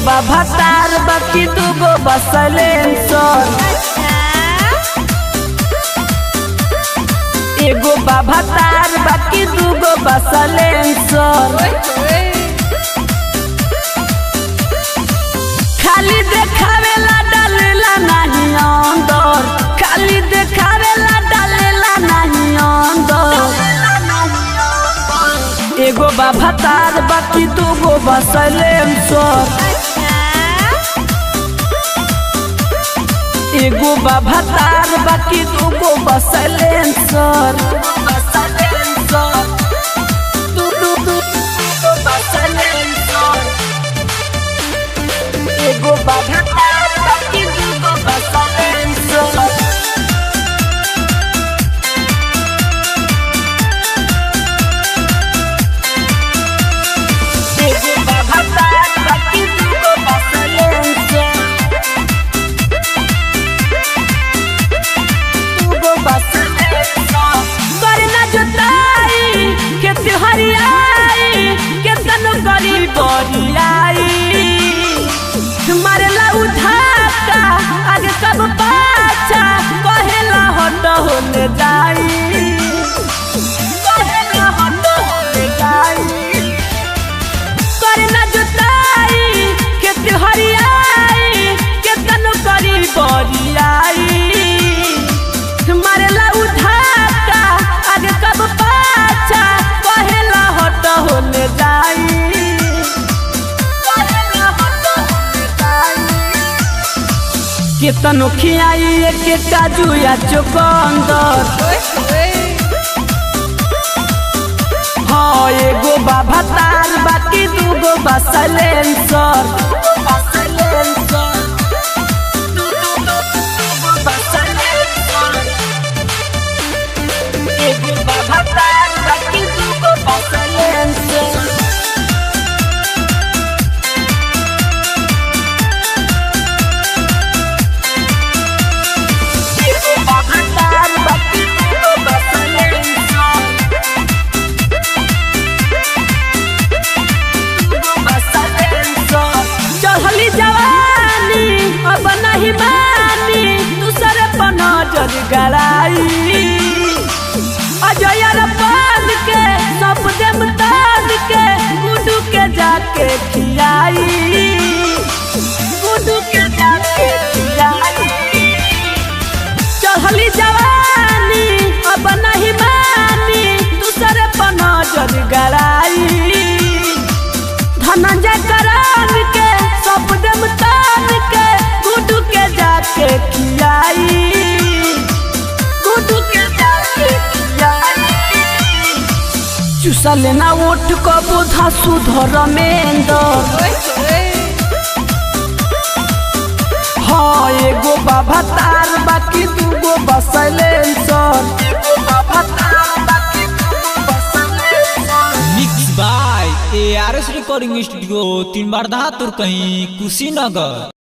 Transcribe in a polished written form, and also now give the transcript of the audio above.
बाबा तार बाकी दूगो बसलेंसर। एगो बाबा तार बाकी दूगो बसलेंसर। खाली देखावेला डालेला नहीं अंदर, खाली देखावेला डालेला नहीं अंदर। एगो बाबा तार बाकी दूगो बसलेंसर। एगो बाबा तार बाकी दूगो बसलेंसर। एगो बाबा तार बाकी दूगो बसलेंसर। मारेला उठाता आगे सब पाछा, कहेला हट होले जाई, कहेला हट होले जाई। करना जुताई खेती हरियाई, केतनो करी बरियाई। मारेला उठाता आगे सब पाछा, कहेला हट होले जाई। केतनो खियाई एक काजू या चुकंदर। हाँ एगो बाबा तार बाकी दूगो बसलेंसर। एगो बाबा तार बाकी दूगो बसलेंसर। अजयर पाद के सब देम ताद के, गुडू के जाके खियाई, गुडू के जाके खियाई। चढ़ली जवानी अब नहीं मानी, दूसरे पर नजर गड़ाई। धनंजय करान के सब देम ताद के, गुडू के जाके खियाई, चुसा लेना ओठ को बोधा सुधर मेंदर। हाँ एगो बाबा तार बाकी दूगो बसलेंसर। Mix by ARS recording studio, तीन बार कहीं कुशीनगर।